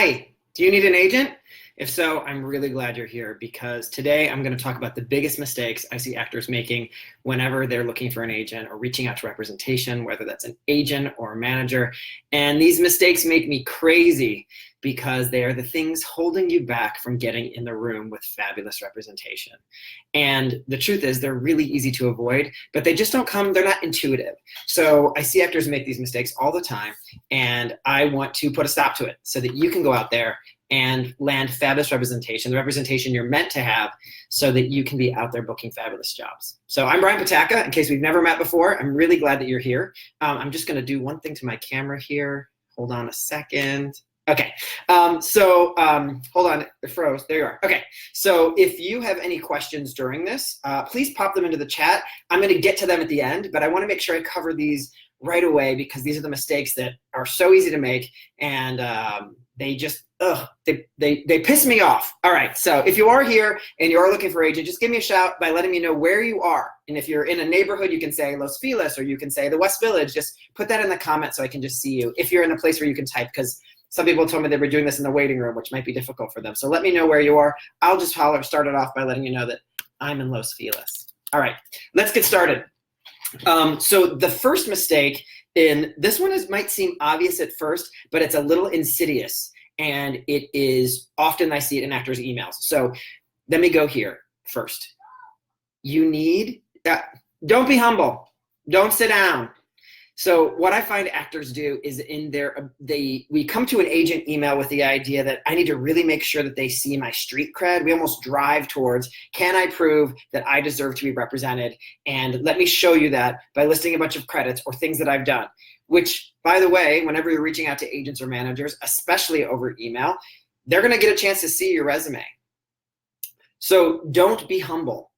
Hi, do you need an agent? If so, I'm really glad you're here because today I'm going to talk about the biggest mistakes I see actors making whenever they're looking for an agent or reaching out to representation, whether that's an agent or a manager. And these mistakes make me crazy because they are the things holding you back from getting in the room with fabulous representation. And the truth is they're really easy to avoid, but they just don't come, they're not intuitive. So I see actors make these mistakes all the time, and I want to put a stop to it so that you can go out there and land fabulous representation, the representation you're meant to have so that you can be out there booking fabulous jobs. So I'm Brian Pataka. In case we've never met before, I'm really glad that you're here. I'm just gonna do one thing to my camera here. Hold on a second. Okay, hold on, it froze, there you are. Okay, so if you have any questions during this, please pop them into the chat. I'm gonna get to them at the end, but I wanna make sure I cover these right away because these are the mistakes that are so easy to make, and they just, they piss me off. All right, so if you are here and you are looking for an agent, just give me a shout by letting me know where you are. And if you're in a neighborhood, you can say Los Feliz, or you can say the West Village. Just put that in the comments so I can just see you. If you're in a place where you can type, because some people told me they were doing this in the waiting room, which might be difficult for them. So let me know where you are. I'll just start it off by letting you know that I'm in Los Feliz. All right, let's get started. So the first mistake in this one might seem obvious at first, but it's a little insidious, and it is often I see it in actors' emails. So let me go here first. You need, don't be humble, don't sit down. So what I find actors do is we come to an agent email with the idea that I need to really make sure that they see my street cred. We almost drive towards, can I prove that I deserve to be represented? And let me show you that by listing a bunch of credits or things that I've done, which, by the way, whenever you're reaching out to agents or managers, especially over email, they're gonna get a chance to see your resume. So don't be humble.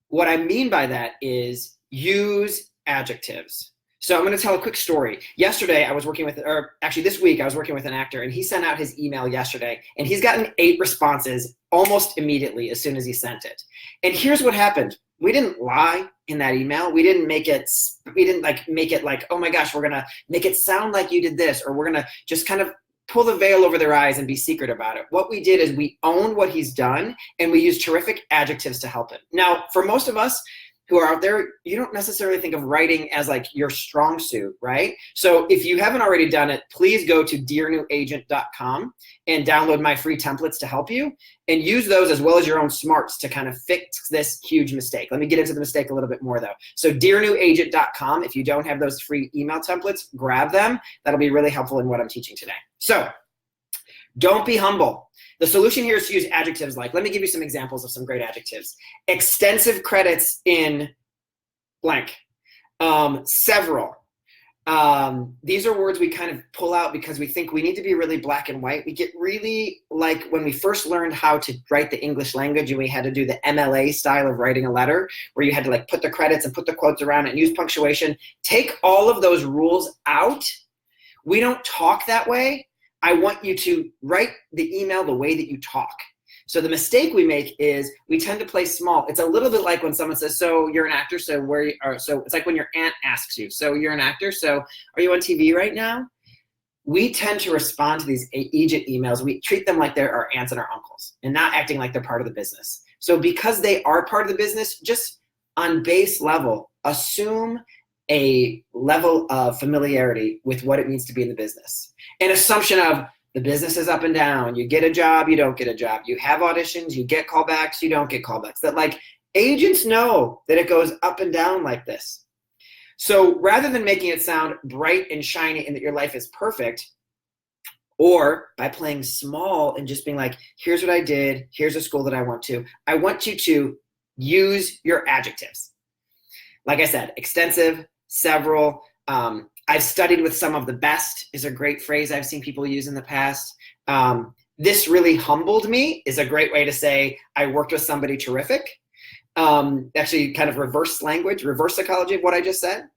What I mean by that is use adjectives. So I'm going to tell a quick story. Yesterday, I was working with, or actually this week, I was working with an actor, and he sent out his email yesterday, and he's gotten 8 responses almost immediately as soon as he sent it. And here's what happened. We didn't lie in that email. We didn't make it like, oh my gosh, we're going to make it sound like you did this, or we're going to just kind of pull the veil over their eyes and be secret about it. What we did is we owned what he's done, and we used terrific adjectives to help him. Now, for most of us who are out there, you don't necessarily think of writing as like your strong suit, right? So if you haven't already done it, please go to dearnewagent.com and download my free templates to help you, and use those as well as your own smarts to kind of fix this huge mistake. Let me get into the mistake a little bit more though. So dearnewagent.com, if you don't have those free email templates, grab them. That'll be really helpful in what I'm teaching today. So don't be humble. The solution here is to use adjectives like, let me give you some examples of some great adjectives. Extensive credits in blank. Several. These are words we kind of pull out because we think we need to be really black and white. We get really, like when we first learned how to write the English language and we had to do the MLA style of writing a letter, where you had to like put the credits and put the quotes around it and use punctuation. Take all of those rules out. We don't talk that way. I want you to write the email the way that you talk. So the mistake we make is we tend to play small. It's a little bit like when someone says, so you're an actor, so where you are. So it's like when your aunt asks you, so you're an actor, so are you on TV right now? We tend to respond to these agent emails. We treat them like they're our aunts and our uncles and not acting like they're part of the business. So because they are part of the business, just on base level, assume a level of familiarity with what it means to be in the business. An assumption of the business is up and down. You get a job, you don't get a job. You have auditions, you get callbacks, you don't get callbacks. That like agents know that it goes up and down like this. So rather than making it sound bright and shiny and that your life is perfect, or by playing small and just being like, here's what I did, here's a school that I want you to use your adjectives. Like I said, extensive, several. I've studied with some of the best is a great phrase I've seen people use in the past. This really humbled me is a great way to say I worked with somebody terrific. Actually kind of reverse language, reverse psychology of what I just said.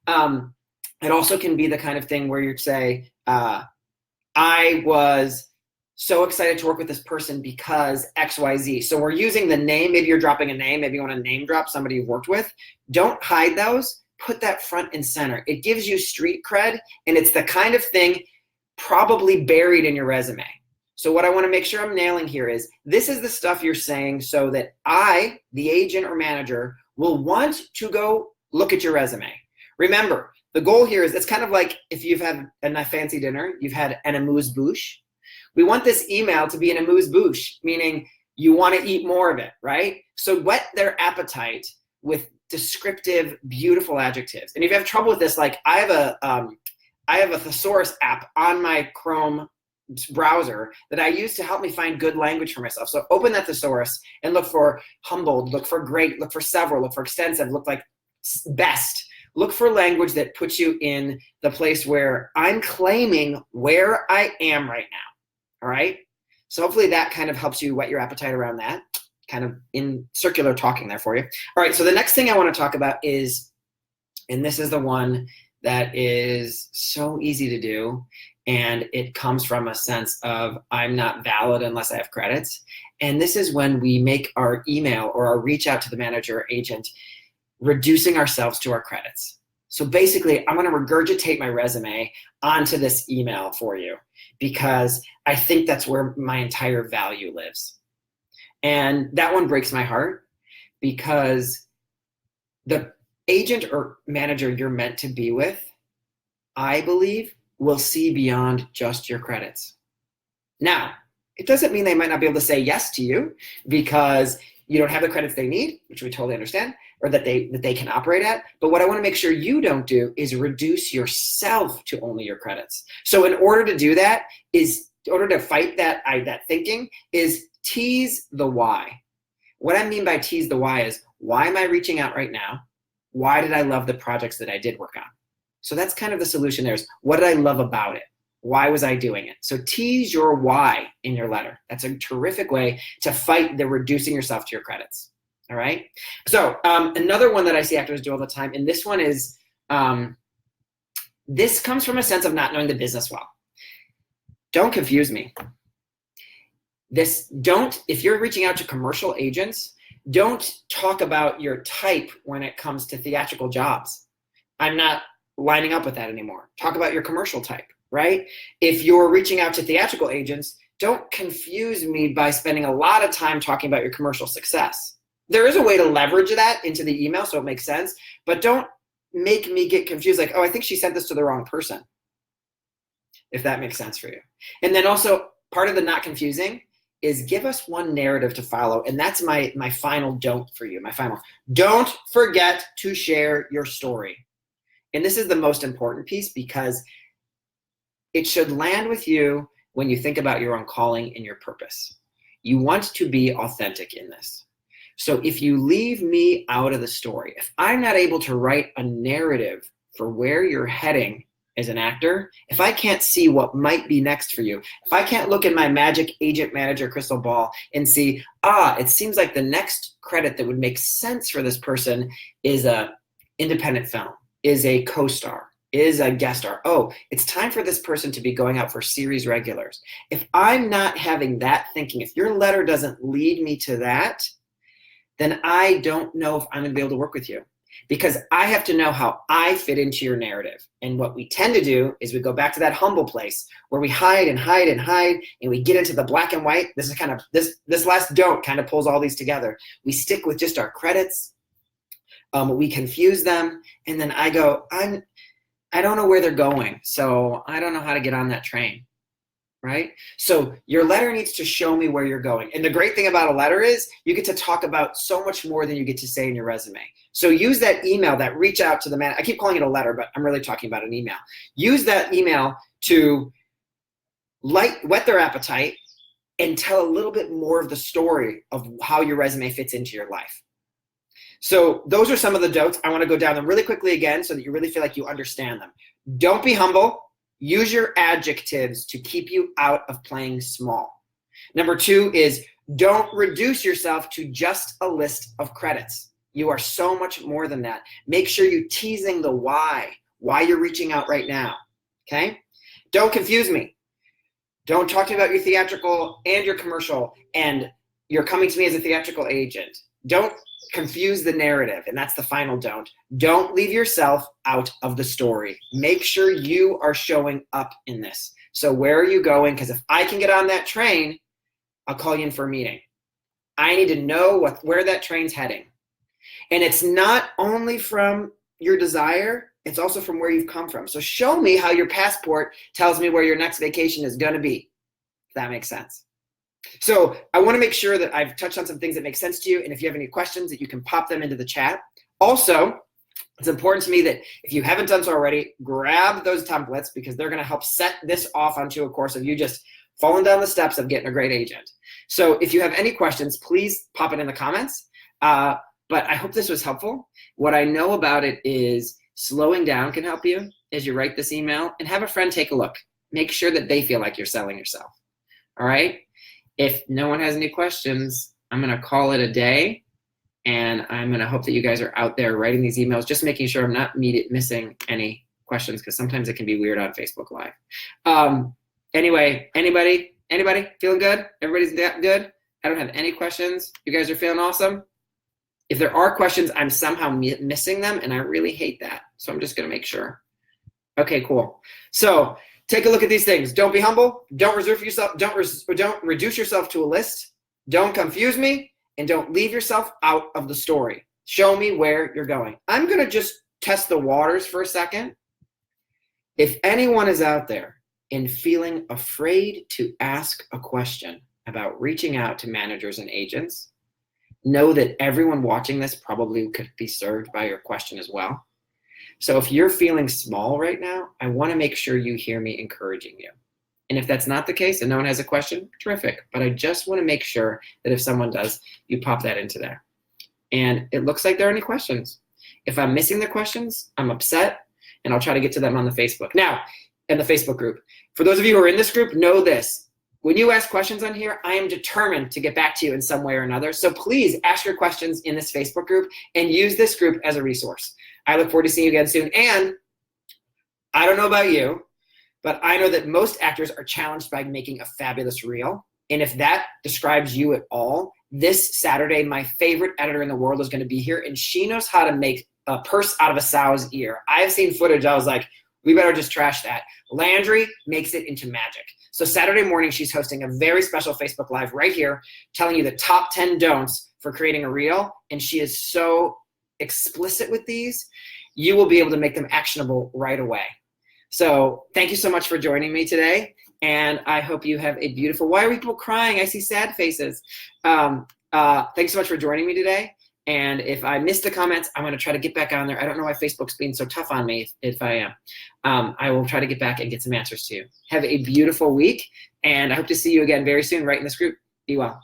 It also can be the kind of thing where you'd say, I was so excited to work with this person because XYZ. So we're using the name, maybe you're dropping a name, maybe you want to name drop somebody you've worked with. Don't hide those. Put that front and center. It gives you street cred, and it's the kind of thing probably buried in your resume. So what I want to make sure I'm nailing here is this is the stuff you're saying so that I, the agent or manager, will want to go look at your resume. Remember, the goal here is it's kind of like if you've had a fancy dinner, you've had an amuse-bouche. We want this email to be an amuse-bouche, meaning you want to eat more of it, right? So whet their appetite with descriptive, beautiful adjectives. And if you have trouble with this, like I have a thesaurus app on my Chrome browser that I use to help me find good language for myself. So open that thesaurus and look for humbled, look for great, look for several, look for extensive, look like best. Look for language that puts you in the place where I'm claiming where I am right now. All right. So hopefully that kind of helps you whet your appetite around that, kind of in circular talking there for you. All right. So the next thing I want to talk about is, and this is the one that is so easy to do, and it comes from a sense of I'm not valid unless I have credits. And this is when we make our email or our reach out to the manager or agent reducing ourselves to our credits. So basically, I'm going to regurgitate my resume onto this email for you because I think that's where my entire value lives. And that one breaks my heart because the agent or manager you're meant to be with, I believe, will see beyond just your credits. Now, it doesn't mean they might not be able to say yes to you because you don't have the credits they need, which we totally understand, or that they can operate at. But what I want to make sure you don't do is reduce yourself to only your credits. So in order to do that in order to fight that thinking is tease the why. What I mean by tease the why is, why am I reaching out right now? Why did I love the projects that I did work on? So that's kind of the solution there is, what did I love about it? Why was I doing it? So tease your why in your letter. That's a terrific way to fight the reducing yourself to your credits. All right. So another one that I see actors do all the time, and this one is, this comes from a sense of not knowing the business well. Don't confuse me. If you're reaching out to commercial agents, don't talk about your type when it comes to theatrical jobs. I'm not lining up with that anymore. Talk about your commercial type, right? If you're reaching out to theatrical agents, don't confuse me by spending a lot of time talking about your commercial success. There is a way to leverage that into the email so it makes sense, but don't make me get confused like, oh, I think she sent this to the wrong person, if that makes sense for you. And then also part of the not confusing is give us one narrative to follow. And that's my final don't for you, don't forget to share your story. And this is the most important piece because it should land with you when you think about your own calling and your purpose. You want to be authentic in this. So if you leave me out of the story, if I'm not able to write a narrative for where you're heading as an actor, if I can't see what might be next for you, if I can't look in my magic agent manager crystal ball and see, it seems like the next credit that would make sense for this person is a independent film, is a co-star, is a guest star. Oh, it's time for this person to be going out for series regulars. If I'm not having that thinking, if your letter doesn't lead me to that, then I don't know if I'm gonna be able to work with you because I have to know how I fit into your narrative. And what we tend to do is we go back to that humble place where we hide and hide and hide and we get into the black and white. This is kind of, this last don't kind of pulls all these together. We stick with just our credits. We confuse them, and then I go, I don't know where they're going, so I don't know how to get on that train, right? So your letter needs to show me where you're going. And the great thing about a letter is you get to talk about so much more than you get to say in your resume. So use that email, that reach out to the man. I keep calling it a letter, but I'm really talking about an email. Use that email to whet their appetite and tell a little bit more of the story of how your resume fits into your life. So those are some of the don'ts. I want to go down them really quickly again so that you really feel like you understand them. Don't be humble. Use your adjectives to keep you out of playing small. Number 2 is don't reduce yourself to just a list of credits. You are so much more than that. Make sure you're teasing the why you're reaching out right now, okay? Don't confuse me. Don't talk to me about your theatrical and your commercial and you're coming to me as a theatrical agent. Don't confuse the narrative, and that's the final don't. Don't leave yourself out of the story. Make sure you are showing up in this. So where are you going? Because if I can get on that train, I'll call you in for a meeting. I need to know where that train's heading. And it's not only from your desire, it's also from where you've come from. So show me how your passport tells me where your next vacation is going to be. If that makes sense. So I want to make sure that I've touched on some things that make sense to you. And if you have any questions, that you can pop them into the chat. Also, it's important to me that if you haven't done so already, grab those templates, because they're going to help set this off onto a course of you just falling down the steps of getting a great agent. So if you have any questions, please pop it in the comments. But I hope this was helpful. What I know about it is slowing down can help you as you write this email, and have a friend take a look. Make sure that they feel like you're selling yourself. All right? If no one has any questions, I'm going to call it a day. And I'm going to hope that you guys are out there writing these emails, just making sure I'm not missing any questions, because sometimes it can be weird on Facebook Live. Anyway, anybody feeling good? Everybody's good? I don't have any questions. You guys are feeling awesome? If there are questions, I'm somehow missing them, and I really hate that. So I'm just going to make sure. Okay, cool. So take a look at these things. Don't be humble. Don't reserve yourself. Don't reduce yourself to a list. Don't confuse me. And don't leave yourself out of the story. Show me where you're going. I'm going to just test the waters for a second. If anyone is out there and feeling afraid to ask a question about reaching out to managers and agents, know that everyone watching this probably could be served by your question as well. So if you're feeling small right now, I want to make sure you hear me encouraging you. And if that's not the case and no one has a question, terrific. But I just want to make sure that if someone does, you pop that into there. And it looks like there are any questions. If I'm missing the questions, I'm upset, and I'll try to get to them on the Facebook. Now, in the Facebook group, for those of you who are in this group, know this. When you ask questions on here, I am determined to get back to you in some way or another. So please ask your questions in this Facebook group and use this group as a resource. I look forward to seeing you again soon. And I don't know about you, but I know that most actors are challenged by making a fabulous reel. And if that describes you at all, this Saturday, my favorite editor in the world is going to be here, and she knows how to make a purse out of a sow's ear. I've seen footage. I was like, we better just trash that. Landry makes it into magic. So Saturday morning, she's hosting a very special Facebook Live right here, telling you the top 10 don'ts for creating a reel. And she is so explicit with these, you will be able to make them actionable right away. So thank you so much for joining me today, and I hope you have a beautiful, why are people crying? I see sad faces. Thanks so much for joining me today, and if I missed the comments, I'm gonna try to get back on there. I don't know why Facebook's being so tough on me if I am. I will try to get back and get some answers to you. Have a beautiful week, and I hope to see you again very soon right in this group. Be well.